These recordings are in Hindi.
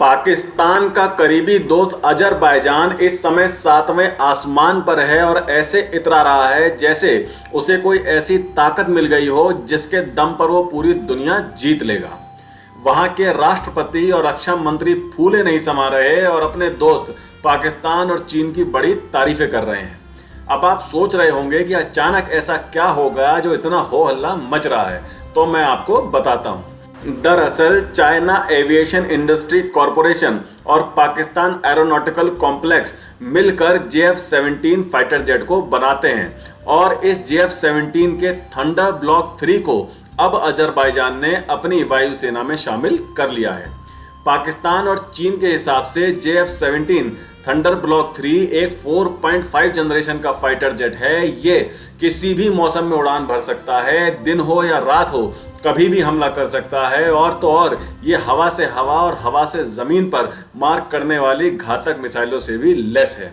पाकिस्तान का करीबी दोस्त अजरबैजान इस समय 7वें आसमान पर है और ऐसे इतरा रहा है जैसे उसे कोई ऐसी ताकत मिल गई हो जिसके दम पर वो पूरी दुनिया जीत लेगा। वहां के राष्ट्रपति और रक्षा मंत्री फूले नहीं समा रहे और अपने दोस्त पाकिस्तान और चीन की बड़ी तारीफें कर रहे हैं। अब आप सोच रहे होंगे कि अचानक ऐसा क्या हो गया जो इतना हो हल्ला मच रहा है, तो मैं आपको बताता हूं। दरअसल चाइना एविएशन इंडस्ट्री कॉरपोरेशन और पाकिस्तान एरोनॉटिकल कॉम्प्लेक्स मिलकर JF-17 फाइटर जेट को बनाते हैं और इस JF-17 के थंडर ब्लॉक 3 को अब अजरबैजान ने अपनी वायुसेना में शामिल कर लिया है। पाकिस्तान और चीन के हिसाब से JF-17 थंडर ब्लॉक 3 एक 4.5 जनरेशन का फाइटर जेट है। ये किसी भी मौसम में उड़ान भर सकता है, दिन हो या रात हो, कभी भी हमला कर सकता है। और तो और ये हवा से हवा और हवा से जमीन पर मार करने वाली घातक मिसाइलों से भी लैस है।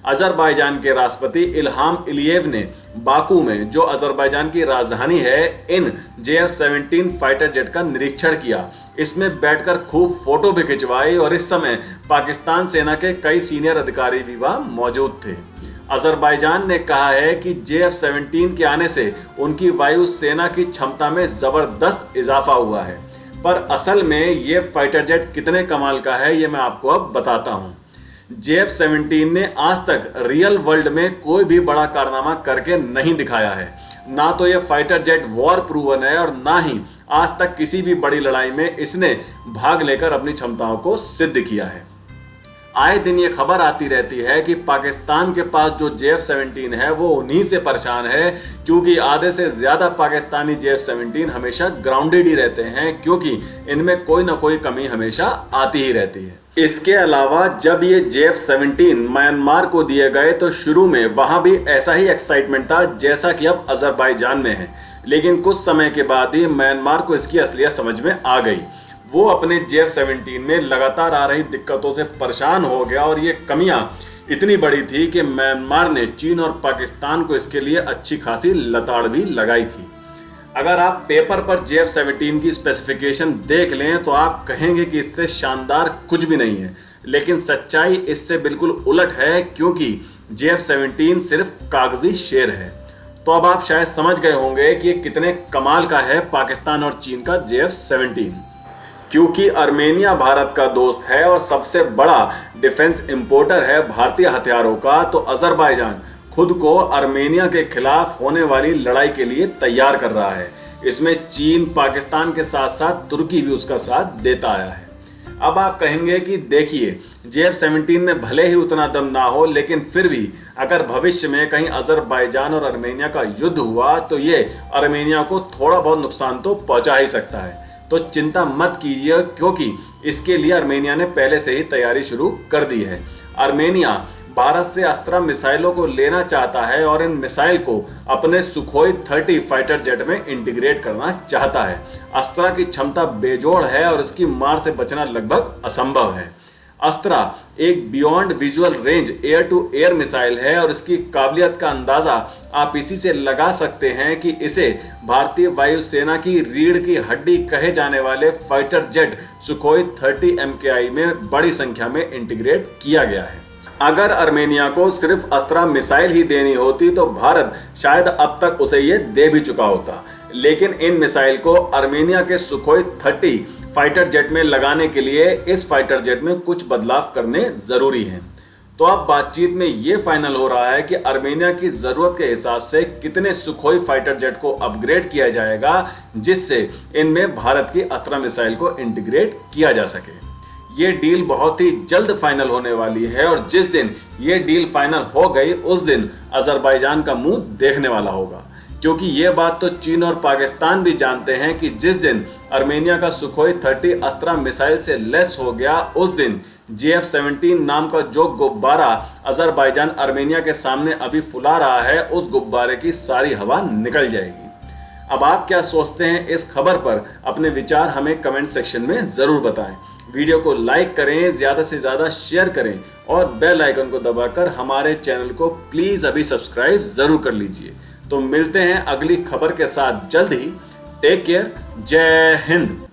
अजरबैजान के राष्ट्रपति इल्हाम अलीयेव ने बाकू में, जो अजरबैजान की राजधानी है, इन JF-17 फाइटर जेट का निरीक्षण किया। इसमें बैठकर खूब फोटो भी खिंचवाई और इस समय पाकिस्तान सेना के कई सीनियर अधिकारी भी वहां मौजूद थे। अजरबैजान ने कहा है कि JF-17 के आने से उनकी वायु सेना की क्षमता में जबरदस्त इजाफा हुआ है। पर असल में ये फाइटर जेट कितने कमाल का है, ये मैं आपको अब बताता हूं। JF-17 ने आज तक रियल वर्ल्ड में कोई भी बड़ा कारनामा करके नहीं दिखाया है। ना तो ये फाइटर जेट वॉर प्रूवन है और ना ही आज तक किसी भी बड़ी लड़ाई में इसने भाग लेकर अपनी क्षमताओं को सिद्ध किया है। आए दिन ये खबर आती रहती है कि पाकिस्तान के पास जो JF-17 है वो उन्हीं से परेशान है, क्योंकि आधे से ज्यादा पाकिस्तानी JF-17 हमेशा ग्राउंडेड ही रहते हैं, क्योंकि इनमें कोई ना कोई कमी हमेशा आती ही रहती है। इसके अलावा जब ये JF-17 म्यांमार को दिए गए तो शुरू में वहां भी ऐसा ही एक्साइटमेंट था जैसा कि अब अजरबैजान में है, लेकिन कुछ समय के बाद ही म्यांमार को इसकी असलियत समझ में आ गई। वो अपने JF-17 में लगातार आ रही दिक्कतों से परेशान हो गया और ये कमियां इतनी बड़ी थी कि म्यांमार ने चीन और पाकिस्तान को इसके लिए अच्छी खासी लताड़ भी लगाई थी। अगर आप पेपर पर JF-17 की स्पेसिफिकेशन देख लें तो आप कहेंगे कि इससे शानदार कुछ भी नहीं है, लेकिन सच्चाई इससे बिल्कुल उलट है, क्योंकि JF-17 सिर्फ कागजी शेर है। तो अब आप शायद समझ गए होंगे कि ये कितने कमाल का है पाकिस्तान और चीन का JF-17। क्योंकि आर्मेनिया भारत का दोस्त है और सबसे बड़ा डिफेंस इंपोर्टर है भारतीय हथियारों का, तो अजरबैजान खुद को आर्मेनिया के खिलाफ होने वाली लड़ाई के लिए तैयार कर रहा है। इसमें चीन, पाकिस्तान के साथ साथ तुर्की भी उसका साथ देता आया है। अब आप कहेंगे कि देखिए, JF-17 में भले ही उतना दम ना हो, लेकिन फिर भी अगर भविष्य में कहीं अजरबैजान और आर्मेनिया का युद्ध हुआ तो ये आर्मेनिया को थोड़ा बहुत नुकसान तो पहुंचा ही सकता है। तो चिंता मत कीजिए, क्योंकि इसके लिए आर्मेनिया ने पहले से ही तैयारी शुरू कर दी है। आर्मेनिया भारत से अस्त्रा मिसाइलों को लेना चाहता है और इन मिसाइल को अपने सुखोई 30 फाइटर जेट में इंटीग्रेट करना चाहता है। अस्त्रा की क्षमता बेजोड़ है और इसकी मार से बचना लगभग असंभव है। अस्त्रा एक beyond visual range air to air missile है और इसकी काबिलियत का अंदाजा आप इसी से लगा सकते हैं कि इसे भारतीय वायुसेना की रीढ़ की हड्डी कहे जाने वाले फाइटर जेट सुखोई 30 MKI में बड़ी संख्या में इंटीग्रेट किया गया है। अगर आर्मेनिया को सिर्फ अस्त्रा मिसाइल ही देनी होती तो भारत शायद अब तक उसे ये दे भी चुका होता, लेकिन इन मिसाइल को आर्मेनिया के सुखोई 30 फाइटर जेट में लगाने के लिए इस फाइटर जेट में कुछ बदलाव करने जरूरी हैं। तो अब बातचीत में ये फाइनल हो रहा है कि आर्मेनिया की जरूरत के हिसाब से कितने सुखोई फाइटर जेट को अपग्रेड किया जाएगा जिससे इनमें भारत की अस्त्रा मिसाइल को इंटीग्रेट किया जा सके। ये डील बहुत ही जल्द फाइनल होने वाली है और जिस दिन ये डील फाइनल हो गई उस दिन अजरबैजान का मुंह देखने वाला होगा, क्योंकि ये बात तो चीन और पाकिस्तान भी जानते हैं कि जिस दिन आर्मेनिया का सुखोई 30 अस्त्रा मिसाइल से लेस हो गया उस दिन JF-17 नाम का जो गुब्बारा अजरबैजान आर्मेनिया के सामने अभी फुला रहा है, उस गुब्बारे की सारी हवा निकल जाएगी। अब आप क्या सोचते हैं इस खबर पर? अपने विचार हमें कमेंट सेक्शन में जरूर बताएं। वीडियो को लाइक करें, ज़्यादा से ज़्यादा शेयर करें और बेल आइकन को दबाकर हमारे चैनल को प्लीज़ अभी सब्सक्राइब ज़रूर कर लीजिए। तो मिलते हैं अगली खबर के साथ जल्द ही। Take care. जय हिंद।